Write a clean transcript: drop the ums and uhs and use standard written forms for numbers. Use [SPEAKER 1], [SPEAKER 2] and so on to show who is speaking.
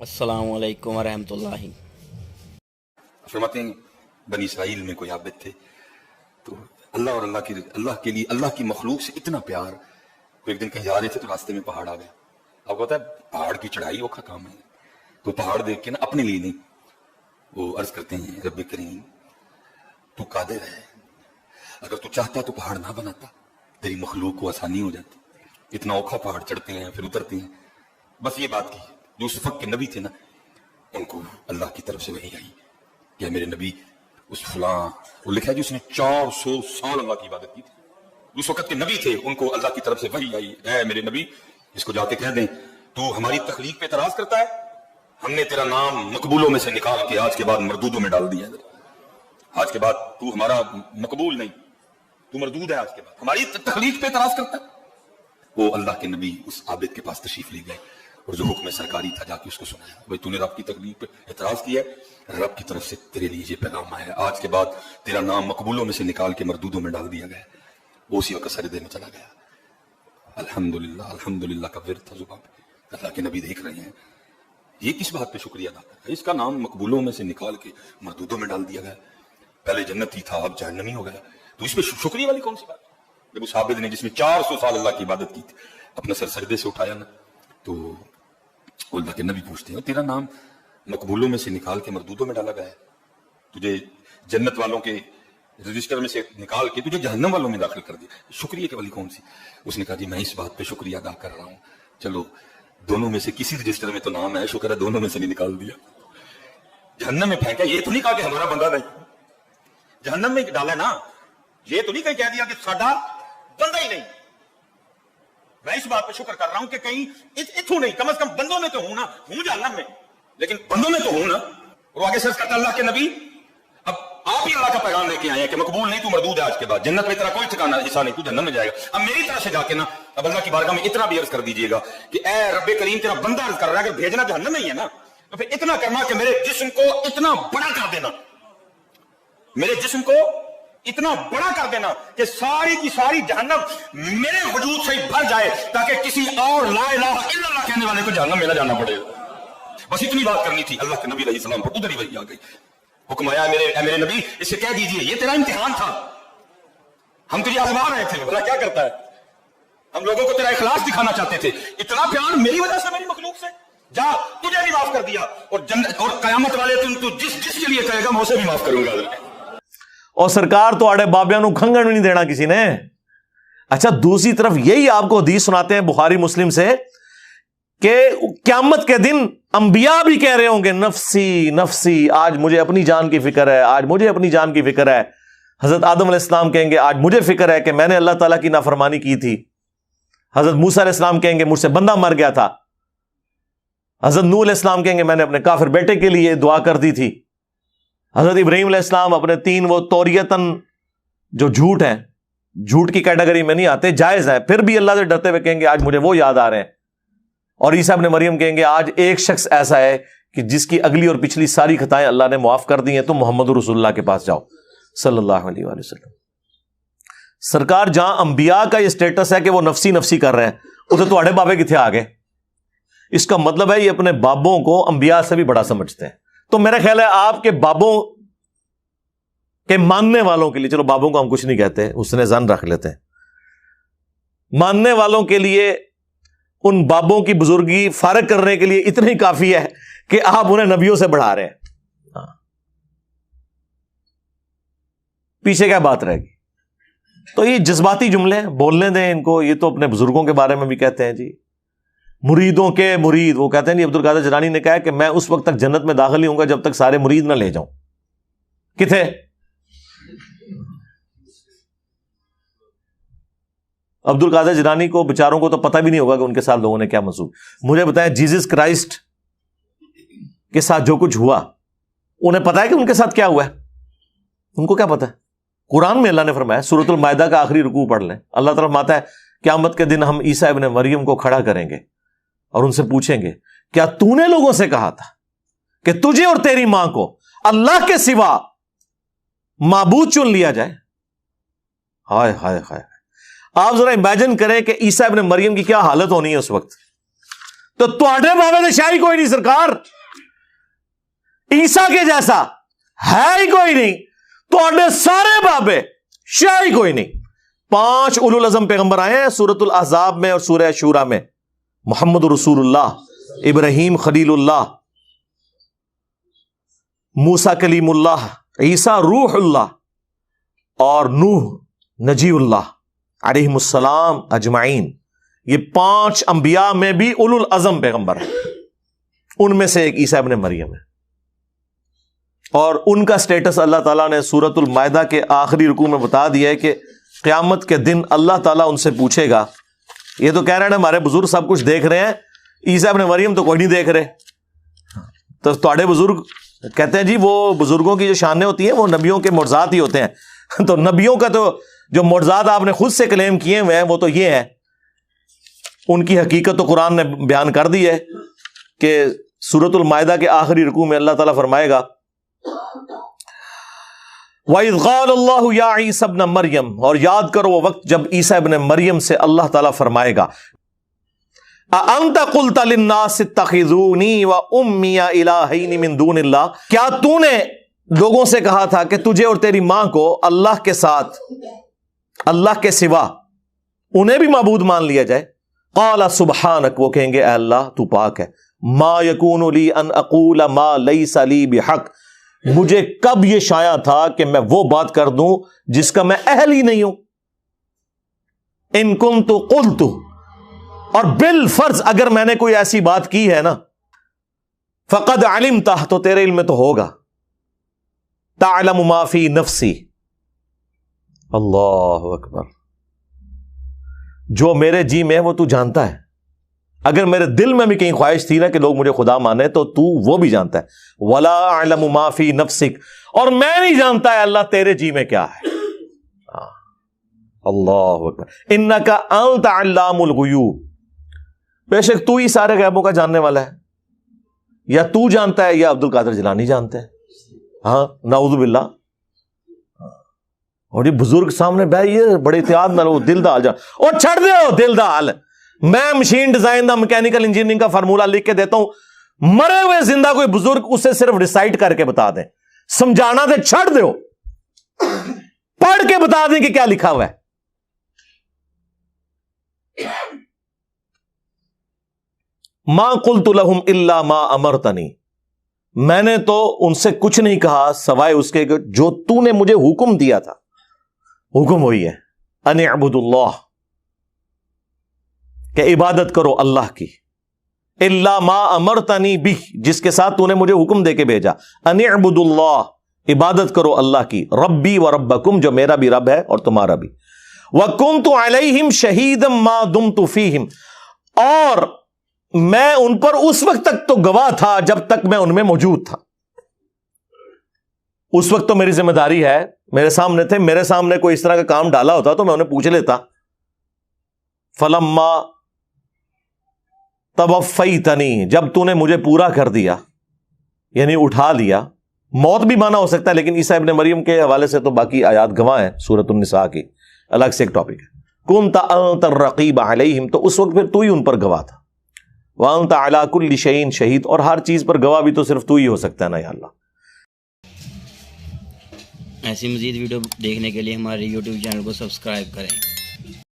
[SPEAKER 1] अस्सलामु अलैकुम वरहमतुल्लाह।
[SPEAKER 2] फरमाते हैं बनी इसराइल में कोई आबिद थे, तो अल्लाह और अल्लाह के लिए अल्लाह की मखलूक से इतना प्यार। वो एक दिन कहीं जा रहे थे तो रास्ते में पहाड़ आ गया। आपको पता है पहाड़ की चढ़ाई औखा काम है, तो पहाड़ देख के ना अपने लिए नहीं, वो अर्ज करते हैं रब्बे करीम तू कादिर है, अगर तू चाहता तो पहाड़ ना बनाता, तेरी मखलूक को आसानी हो जाती। इतना औखा पहाड़ चढ़ते हैं फिर उतरते हैं। बस ये बात की जो उस वक्त के नबी थे ना, उनको अल्लाह की तरफ से वही आई कि मेरे नबी उस फलां, वो लिखा है जी उसने 400 साल अल्लाह की इबादत की थी। उस वक्त के नबी थे, उनको अल्लाह की तरफ से वही आई, ऐ मेरे नबी इसको जाके कह दें तू हमारी तखलीक पे एतराज करता है, हमने तेरा नाम मकबूलों में से निकाल के आज के बाद मरदूदों में डाल दिया है। आज के बाद तू हमारा मकबूल नहीं, तू मरदूद है। आज के बाद हमारी तखलीक पे एतराज करता है। वो अल्लाह के नबी उस आबिद के पास तशरीफ ले गए और जो हुक्म सरकारी था जाके उसको सुनाया, भाई तूने रब की तकलीफ पे एतराज किया है, रब की तरफ से तेरे लिए ये पैगाम आया है, आज के बाद तेरा नाम मकबूलों में से निकाल के मरदूदों में डाल दिया गया। वो उसी वक्त सजदे में चला गया। अल्हम्दुलिल्लाह अल्हम्दुलिल्लाह का विर्द था जुबान पे। अल्लाह के नबी देख रहे हैं ये किस बात पे शुक्रिया अदा कर रहा है, इसका नाम मकबूलों में से निकाल के मरदूदों में डाल दिया गया। पहले जन्नती था अब जहन्नमी हो गया, तो इसमें शुक्रिया वाली कौन सी बात। जब उस आबिद ने जिसने 400 साल अल्लाह की इबादत की थी अपना सर सजदे से उठाया ना, तो अल्लाह के नबी पूछते हैं तेरा नाम मकबूलों में से निकाल के मरदूदों में डाला गया है, तुझे जन्नत वालों के रजिस्टर में से निकाल के तुझे जहन्नम वालों में दाखिल कर दिया, शुक्रिया के वाली कौन सी। उसने कहा जी मैं इस बात पे शुक्रिया अदा कर रहा हूँ, चलो दोनों में से किसी रजिस्टर में तो नाम है, शुक्र है दोनों में से नहीं निकाल दिया। जहन्नम में फेंका, ये तो नहीं कहा कि हमारा बंदा नहीं, जहन्नम में डाला ना, ये तो नहीं कहीं कह दिया कि साडा बंदा ही नहीं। मैं इस बात पे शुक्र कर रहा हूं कि कहीं इथू नहीं, कम से कम बंदों में तो हूं ना, हूं जहन्नम में लेकिन बंदों में तो हूं ना। और आगे सर्च करता अल्लाह के नबी अब आप ही अल्लाह का पैगाम लेके आए हैं कि मकबूल नहीं, तू मरदूद है, आज के बाद जन्नत में तेरा कोई ठिकाना हिस्सा नहीं, तू जन्नत में जाएगा। अब मेरी तरफ से जाके ना अब अल्लाह की बारगाह में इतना भी अर्ज कर दीजिएगा कि ए रब्बे करीम तेरा बंदा अर्ज कर रहा है, अगर भेजना जहन्नम में ही है ना, तो फिर इतना करना कि मेरे जिस्म को इतना बड़ा कर देना, मेरे जिस्म को इतना बड़ा कर देना कि सारी की सारी जहन्नम मेरे वजूद से भर जाए, ताकि किसी और ला इलाहा इल्लल्लाह कहने वाले को जहन्नम में ना जाना पड़े। बस इतनी बात करनी थी अल्लाह के नबी अलैहिस्सलाम पर, उधर ही वही आ गई। हुक्म आया मेरे नबी इससे कह दीजिए ये तेरा इम्तिहान था, हम तुझे आजमा रहे थे, भला क्या करता है, हम लोगों को तेरा इखलास दिखाना चाहते थे। इतना प्यार मेरी वजह से मेरी मखलूक से, जा तुझे भी माफ कर दिया और जन्नत और कयामत वाले तू जिसके लिए कहेगा मैं उसे भी माफ करूंगा।
[SPEAKER 3] और सरकार तो आड़े बाबिया नु खंगण नहीं देना किसी ने। अच्छा दूसरी तरफ यही आपको हदीस सुनाते हैं बुखारी मुस्लिम से कि क़यामत के दिन अंबिया भी कह रहे होंगे नफसी नफसी, आज मुझे अपनी जान की फिक्र है, आज मुझे अपनी जान की फिक्र है। हजरत आदम अलैहिस्सलाम कहेंगे आज मुझे फिक्र है कि मैंने अल्लाह ताला की नाफरमानी की थी। हजरत मूसा अलैहिस्सलाम कहेंगे मुझसे बंदा मर गया था। हजरत नूह अलैहिस्सलाम कहेंगे मैंने अपने काफिर बेटे के लिए दुआ कर दी थी। हजरत इब्राहीम अलैहिस्सलाम अपने 3 वो तौरियतन जो झूठ है, झूठ की कैटेगरी में नहीं आते, जायज है, फिर भी अल्लाह से डरते हुए कहेंगे आज मुझे वो याद आ रहे हैं। और ईसा इब्न मरियम कहेंगे आज एक शख्स ऐसा है कि जिसकी अगली और पिछली सारी खताएं अल्लाह ने मुआफ कर दी हैं, तुम मोहम्मद रसूलुल्लाह के पास जाओ सल्लल्लाहु अलैहि वसल्लम। सरकार जहां अंबिया का ये स्टेटस है कि वो नफसी नफसी कर रहे हैं, उसे तो बाबे किथे आ गए। इसका मतलब है ये अपने बाबों को अंबिया से भी बड़ा समझते हैं। तो मेरा ख्याल है आपके बाबों के मानने वालों के लिए, चलो बाबों को हम कुछ नहीं कहते, उसने जन रख लेते हैं, मानने वालों के लिए उन बाबों की बुजुर्गी फारग करने के लिए इतना ही काफी है कि आप उन्हें नबियों से बढ़ा रहे हैं। पीछे क्या बात रहेगी। तो ये जज्बाती जुमले बोलने दें इनको, ये तो अपने बुजुर्गों के बारे में भी कहते हैं जी, मुरीदों के मुरीद। वो कहते हैं जी अब्दुल कादिर जिलानी ने कहा कि मैं उस वक्त तक जन्नत में दाखिल नहीं होऊंगा जब तक सारे मुरीद ना ले जाऊं। किथे अब्दुल कादिर जिलानी को बेचारों को तो पता भी नहीं होगा कि उनके साथ लोगों ने क्या मंसूब। मुझे बताया जीसस क्राइस्ट के साथ जो कुछ हुआ, उन्हें पता है कि उनके साथ क्या हुआ है? उनको क्या पता है? कुरान में अल्लाह ने फरमाया, सूरतुल माइदा का आखिरी रुकू पढ़ लें, अल्लाह ताला फरमाता है क़यामत के दिन हम ईसा इब्न मरियम को खड़ा करेंगे और उनसे पूछेंगे क्या तूने लोगों से कहा था कि तुझे और तेरी मां को अल्लाह के सिवा माबूद चुन लिया जाए? हाय हाय हाय। आप जरा इमेजिन करें कि ईसा इब्न मरियम की क्या हालत होनी है उस वक्त। تو تواڈے بابے تے شاہی کوئی نہیں سرکار, عیسیٰ کے جیسا ہے ہی کوئی نہیں, تواڈے سارے بابے شاہی کوئی نہیں. 5 اولو العزم پیغمبر آئے ہیں سورۃ الاحزاب میں اور سورہ شورا میں. محمد رسول اللہ, ابراہیم خلیل اللہ, موسیٰ کلیم اللہ, عیسیٰ روح اللہ, اور نوح نجی اللہ علیہم السلام اجمعین. یہ 5 انبیاء میں بھی اولو العزم پیغمبر ہیں, ان میں سے ایک عیسیٰ ابن مریم ہے. اور ان کا سٹیٹس اللہ تعالیٰ نے سورۃ المائدہ کے آخری رکوع میں بتا دیا ہے کہ قیامت کے دن اللہ تعالیٰ ان سے پوچھے گا. یہ تو کہہ رہے ہیں ہمارے بزرگ سب کچھ دیکھ رہے ہیں, عیسیٰ ابن مریم تو کوئی نہیں دیکھ رہے. تو تواڈے بزرگ کہتے ہیں جی وہ بزرگوں کی جو شانیں ہوتی ہیں وہ نبیوں کے معجزات ہی ہوتے ہیں. تو نبیوں کا تو جو معجزات آپ نے خود سے کلیم کیے ہوئے ہیں وہ تو یہ ہے, ان کی حقیقت تو قرآن نے بیان کر دی ہے کہ سورۃ المائدہ کے آخری رکوع میں اللہ تعالیٰ فرمائے گا وَإِذْ قَالَ اللَّهُ يَا عِيسَى ابْنَ مَرْيَمَ, اور یاد کرو وہ وقت جب عیسیٰ ابن مریم سے اللہ تعالیٰ فرمائے گا أَأَنْتَ قُلْتَ لِلنَّاسِ اتَّخِذُونِي وَأُمِّيَ إِلَٰهَيْنِ مِن دُونِ اللَّهِ, کیا تو نے لوگوں سے کہا تھا کہ تجھے اور تیری ماں کو اللہ کے ساتھ, اللہ کے سوا انہیں بھی معبود مان لیا جائے. قَالَ سُبْحَانَكَ, وہ کہیں گے اے اللہ تو پاک ہے, مَا يَكُونُ لِي أَنْ أَقُولَ مَا لَيْسَ لِي بِحَقٍّ, مجھے کب یہ شایع تھا کہ میں وہ بات کر دوں جس کا میں اہل ہی نہیں ہوں. ان کنت قلت, اور بالفرض اگر میں نے کوئی ایسی بات کی ہے نا, فقد علمتہ, تو تیرے علم میں تو ہوگا, تعلم ما فی نفسی, اللہ اکبر, جو میرے جی میں ہے وہ تو جانتا ہے. اگر میرے دل میں بھی کہیں خواہش تھی نا کہ لوگ مجھے خدا مانے تو تو وہ بھی جانتا ہے. ولا اعلم ما فی نفسک, اور میں نہیں جانتا ہے اللہ تیرے جی میں کیا ہے. اللہ اکبر, انک انت علام الغیوب, بے شک تو ہی سارے غیبوں کا جاننے والا ہے. یا تو جانتا ہے یا عبد القادر جیلانی جانتے ہیں. ہاں نعوذ باللہ. اور یہ بزرگ سامنے بیٹھے بڑے احتیاط نہ لو, دل دا حال جان, اور چھڑ دو دل دا حال. میں machine design the mechanical engineering کا فارمولا لکھ کے دیتا ہوں, مرے ہوئے زندہ کوئی بزرگ اسے صرف ریسائٹ کر کے بتا دیں, سمجھانا دے چھڑ دو, پڑھ کے بتا دیں کہ کیا لکھا ہوا ہے. ما قلت لہم الا ما امرتنی, میں نے تو ان سے کچھ نہیں کہا سوائے اس کے جو تو نے مجھے حکم دیا تھا. حکم وہی ہے ان اعبدوا اللہ, کہ عبادت کرو اللہ کی. الا ما امرتنی بہ, جس کے ساتھ تو نے مجھے حکم دے کے بھیجا. ان اعبدوا اللہ, عبادت کرو اللہ کی. ربی و ربکم, جو میرا بھی رب ہے اور تمہارا بھی. وکنت علیہم شہیدا ما دمت فیہم, اور میں ان پر اس وقت تک تو گواہ تھا جب تک میں ان میں موجود تھا. اس وقت تو میری ذمہ داری ہے, میرے سامنے تھے, میرے سامنے کوئی اس طرح کا کام ڈالا ہوتا تو میں انہیں پوچھ لیتا. فلما توفیتنی, جب تو نے مجھے پورا کر دیا یعنی اٹھا لیا. موت بھی مانا ہو سکتا ہے, لیکن عیسیٰ ابن مریم کے حوالے سے تو باقی آیات گواہ ہیں سورۃ النساء کی, الگ سے ایک ٹاپک ہے. کنت انت الرقیب علیہم, تو اس وقت پھر تو ہی ان پر گواہ تھا. وانت علی کل شیء شہید, اور ہر چیز پر گواہ بھی تو صرف تو ہی ہو سکتا ہے نا یا اللہ.
[SPEAKER 1] ایسی مزید ویڈیو دیکھنے کے لیے ہمارے YouTube چینل کو سبسکرائب کریں.